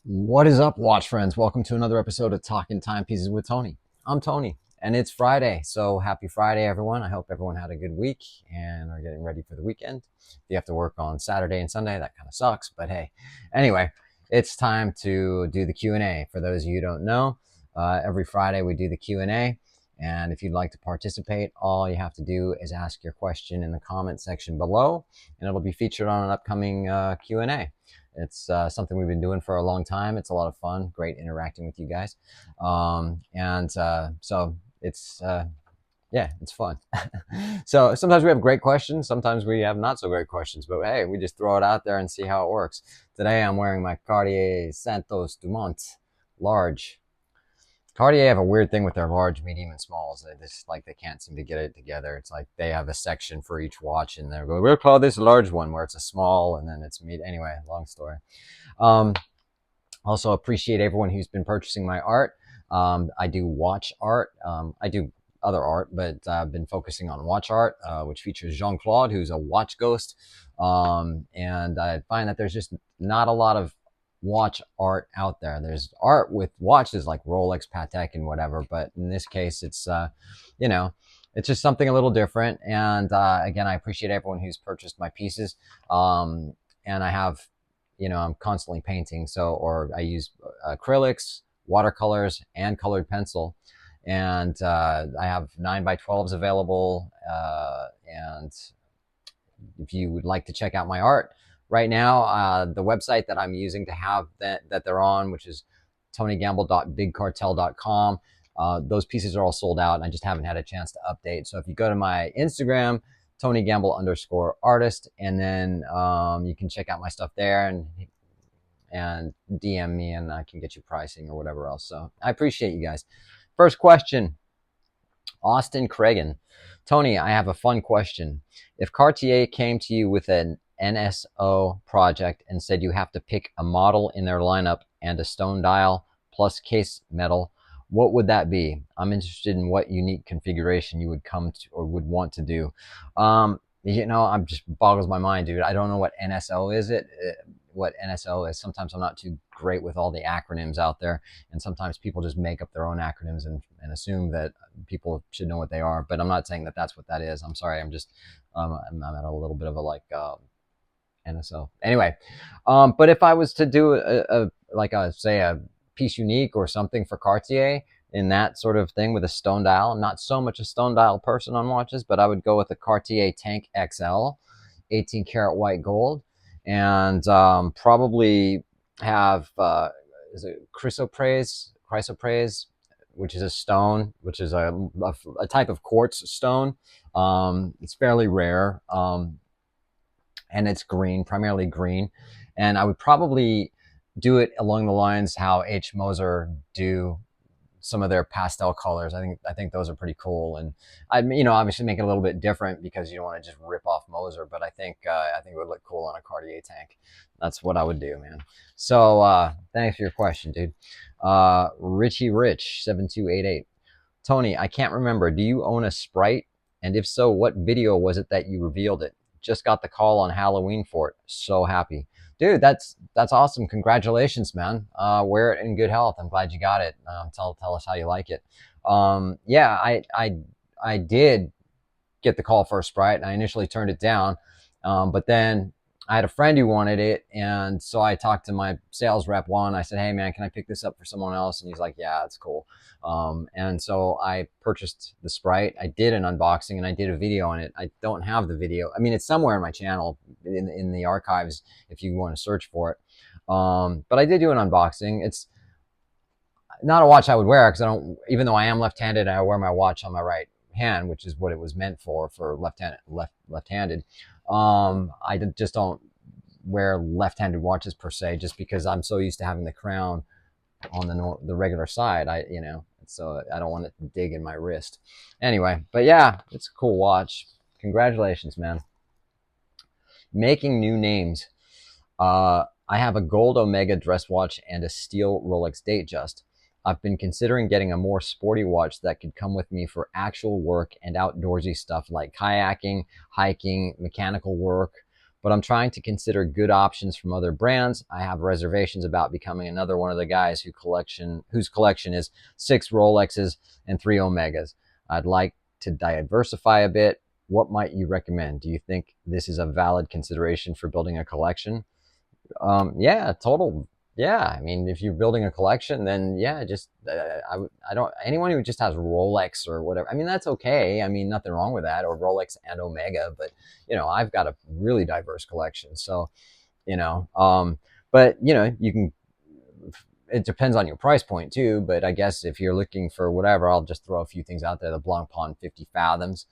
What is up, watch friends? Welcome to another episode of Talking Timepieces with Tony. I'm Tony, and it's Friday, so happy Friday, everyone. I hope everyone had a good week and are getting ready for the weekend. If you have to work on Saturday and Sunday, that kind of sucks, but hey. Anyway, it's time to do the Q&A. For those of you who don't know, every Friday we do the Q&A, and if you'd like to participate, all you have to do is ask your question in the comment section below, and it'll be featured on an upcoming Q&A. It's something we've been doing for a long time. It's a lot of fun, great interacting with you guys. So yeah, it's fun. So sometimes we have great questions. Sometimes we have not so great questions, but hey, we just throw it out there and see how it works. Today I'm wearing my Cartier Santos Dumont large. Cartier have a weird thing with their large, medium, and smalls. They just like they can't seem to get it together. It's like they have a section for each watch, and they're going, we'll call this large one, where it's a small, and then it's medium. Anyway, long story. Um, Also appreciate everyone who's been purchasing my art. I do watch art. I do other art, but I've been focusing on watch art, which features Jean-Claude, who's a watch ghost. And I find that there's just not a lot of watch art out there. There's art with watches like Rolex, Patek, and whatever, but in this case, it's you know, it's just something a little different. And again, I appreciate everyone who's purchased my pieces. And I have, I'm constantly painting, or I use acrylics, watercolors, and colored pencil. And I have 9x12s available. And if you would like to check out my art right now, the website that I'm using to have that they're on, which is tonygamble.bigcartel.com. Those pieces are all sold out, and I just haven't had a chance to update. So if you go to my Instagram, TonyGamble_artist, and then you can check out my stuff there and DM me, and I can get you pricing or whatever else. So I appreciate you guys. First question, Austin Cragen. Tony, I have a fun question. If Cartier came to you with an NSO project and said you have to pick a model in their lineup and a stone dial plus case metal, what would that be? I'm interested in what unique configuration you would come to or would want to do. I'm just boggles my mind, dude. I don't know what NSO is. What NSO is. Sometimes I'm not too great with all the acronyms out there, and sometimes people just make up their own acronyms and assume that people should know what they are. But I'm not saying that that's what that is. I'm sorry. I'm at a little bit of a NSO. Anyway, but if I was to do a piece unique or something for Cartier in that sort of thing with a stone dial, I'm not so much a stone dial person on watches, but I would go with a Cartier Tank XL, 18 karat white gold, and probably have is it chrysoprase, which is a stone, which is a type of quartz stone. It's fairly rare, and it's green, primarily green. And I would probably do it along the lines how H. Moser do some of their pastel colors. I think those are pretty cool, and obviously make it a little bit different because you don't want to just rip off Moser. But I think it would look cool on a Cartier tank. That's what I would do, man. So thanks for your question, dude. Richie Rich 7288. Tony, I can't remember. Do you own a Sprite? And if so, what video was it that you revealed it? Just got the call on Halloween for it. So happy. Dude, that's awesome. Congratulations, man. Wear it in good health. I'm glad you got it. Tell us how you like it. Yeah, I did get the call for a Sprite, and I initially turned it down. But then I had a friend who wanted it, and so I talked to my sales rep one. I said, "Hey, man, can I pick this up for someone else?" And he's like, "Yeah, that's cool." And so I purchased the Sprite. I did an unboxing, and I did a video on it. I don't have the video. I mean, it's somewhere in my channel in the archives if you want to search for it. But I did do an unboxing. It's not a watch I would wear because I don't. Even though I am left-handed, I wear my watch on my right hand, which is what it was meant for left-handed. I just don't wear left-handed watches per se, just because I'm so used to having the crown on the regular side. So I don't want it to dig in my wrist. Anyway, but yeah, it's a cool watch. Congratulations, man. Making new names. I have a gold Omega dress watch and a steel Rolex Datejust. I've been considering getting a more sporty watch that could come with me for actual work and outdoorsy stuff like kayaking, hiking, mechanical work, but I'm trying to consider good options from other brands. I have reservations about becoming another one of the guys whose collection is 6 Rolexes and 3 Omegas. I'd like to diversify a bit. What might you recommend? Do you think this is a valid consideration for building a collection? Yeah, total. Yeah, I mean, if you're building a collection, then yeah, just I don't anyone who just has Rolex or whatever. I mean, that's okay. I mean, nothing wrong with that, or Rolex and Omega. But I've got a really diverse collection, so you know, but you can. It depends on your price point too, but I guess if you're looking for whatever, I'll just throw a few things out there. The Blancpain 50 Fathoms.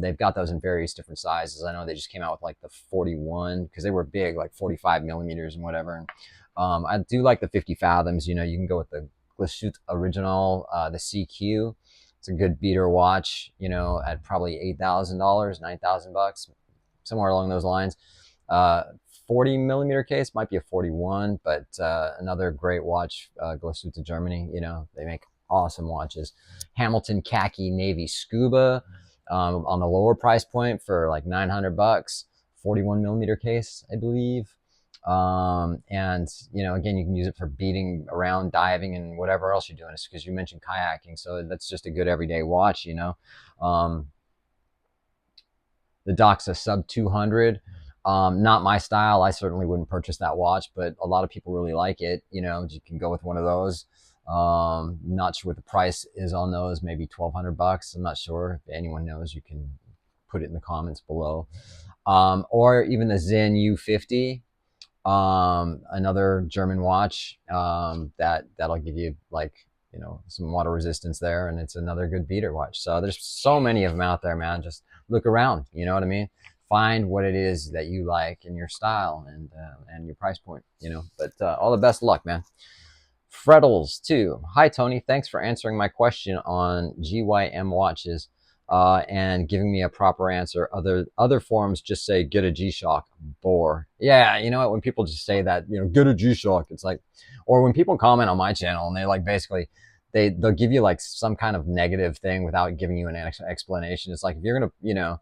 They've got those in various different sizes. I know they just came out with like the 41 because they were big, like 45 millimeters and whatever. And I do like the 50 Fathoms. You can go with the Glashütte Original, the CQ. It's a good beater watch, at probably $8,000, $9,000, somewhere along those lines. 40 millimeter case might be a 41, but another great watch, Glashütte Germany. They make awesome watches. Hamilton Khaki Navy Scuba on the lower price point for like $900, 41 millimeter case, I believe. And again, you can use it for beating around, diving, and whatever else you're doing. It's because you mentioned kayaking, so that's just a good everyday watch. The Doxa Sub 200. Not my style. I certainly wouldn't purchase that watch, but a lot of people really like it. You can go with one of those. Not sure what the price is on those. Maybe $1,200. I'm not sure. If anyone knows, you can put it in the comments below. Or even the Zen U50, another German watch that'll give you some water resistance there, and it's another good beater watch. So there's so many of them out there, man. Just look around. You know what I mean? Find what it is that you like in your style and your price point, but all the best luck, man. Freddles too. Hi, Tony. Thanks for answering my question on GYM watches and giving me a proper answer. Other forums just say, get a G-Shock. Bore. Yeah, you know what? When people just say that, get a G-Shock, it's like, or when people comment on my channel and they basically, they'll give you like some kind of negative thing without giving you an explanation. It's like, if you're going to,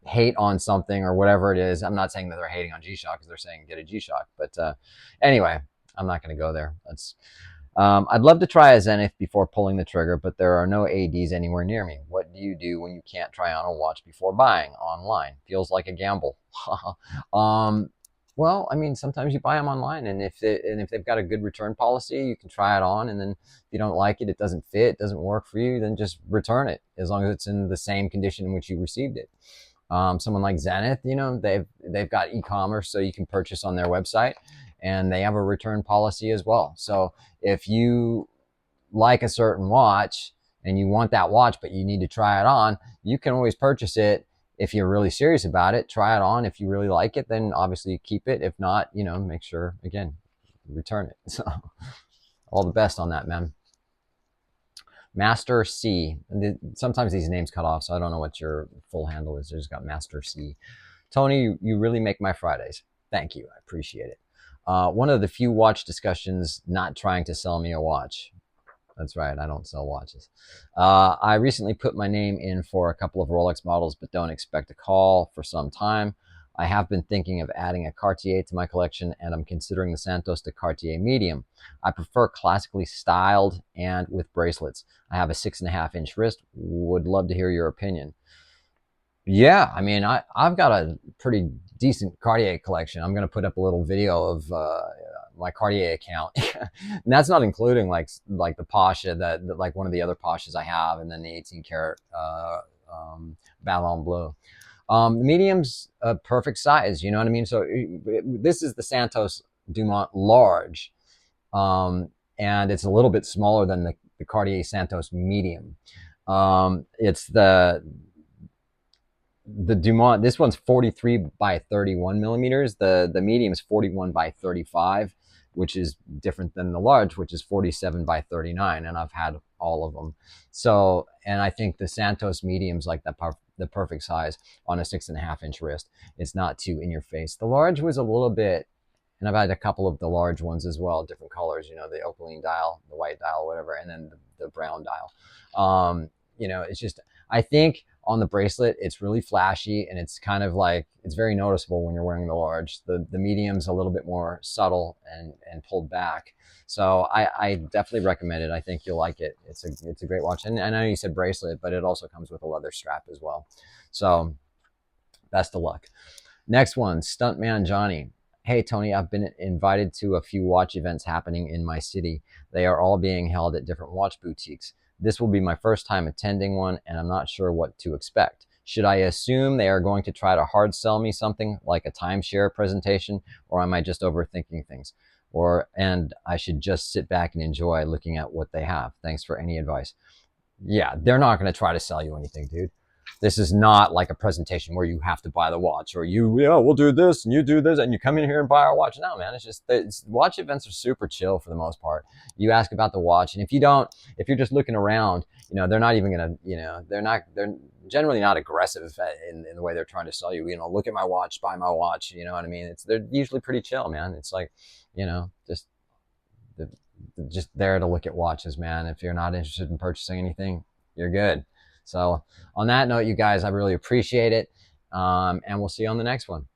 hate on something or whatever it is. I'm not saying that they're hating on G-Shock because they're saying get a G-Shock. But anyway, I'm not going to go there. I'd love to try a Zenith before pulling the trigger, but there are no ADs anywhere near me. What do you do when you can't try on a watch before buying online? Feels like a gamble. Well, I mean, sometimes you buy them online, and if they've got a good return policy, you can try it on, and then if you don't like it, it doesn't fit, it doesn't work for you, then just return it as long as it's in the same condition in which you received it. Someone like Zenith, they've got e-commerce, so you can purchase on their website, and they have a return policy as well. So if you like a certain watch and you want that watch, but you need to try it on, you can always purchase it. If you're really serious about it, try it on. If you really like it, then obviously keep it. If not, make sure, again, return it. So all the best on that, man. Master C. Sometimes these names cut off, so I don't know what your full handle is. I just got Master C. Tony, you really make my Fridays. Thank you. I appreciate it. One of the few watch discussions not trying to sell me a watch. That's right. I don't sell watches. I recently put my name in for a couple of Rolex models, but don't expect a call for some time. I have been thinking of adding a Cartier to my collection, and I'm considering the Santos de Cartier medium. I prefer classically styled and with bracelets. I have a 6.5-inch wrist. Would love to hear your opinion. Yeah, I mean, I've got a pretty decent Cartier collection. I'm going to put up a little video of my Cartier account. And that's not including like the Pasha, that like one of the other Pashas I have, and then the 18 karat Ballon Bleu. The medium's a perfect size, you know what I mean? So this is the Santos Dumont large, and it's a little bit smaller than the Cartier Santos medium. It's the Dumont, this one's 43 by 31 millimeters. The medium's 41 by 35, which is different than the large, which is 47 by 39, and I've had all of them. So, and I think the Santos medium's like the perfect size on a 6.5-inch wrist. It's not too in your face. The large was a little bit, and I've had a couple of the large ones as well, different colors, the opaline dial, the white dial, whatever, and then the brown dial. It's just, I think on the bracelet, it's really flashy, and it's kind of like, it's very noticeable when you're wearing the large. The medium's a little bit more subtle and pulled back. So I definitely recommend it. I think you'll like it. It's a great watch. And I know you said bracelet, but it also comes with a leather strap as well. So best of luck. Next one, Stuntman Johnny. Hey Tony, I've been invited to a few watch events happening in my city. They are all being held at different watch boutiques. This will be my first time attending one, and I'm not sure what to expect. Should I assume they are going to try to hard sell me something like a timeshare presentation, or am I just overthinking things? And I should just sit back and enjoy looking at what they have. Thanks for any advice. Yeah, they're not going to try to sell you anything, dude. This is not like a presentation where you have to buy the watch, or we'll do this and you do this and you come in here and buy our watch. No, man, watch events are super chill for the most part. You ask about the watch, and if you're just looking around, they're not even gonna, they're generally not aggressive in the way they're trying to sell you. Look at my watch, buy my watch. You know what I mean? They're usually pretty chill, man. It's like, just just there to look at watches, man. If you're not interested in purchasing anything, you're good. So on that note, you guys, I really appreciate it. And we'll see you on the next one.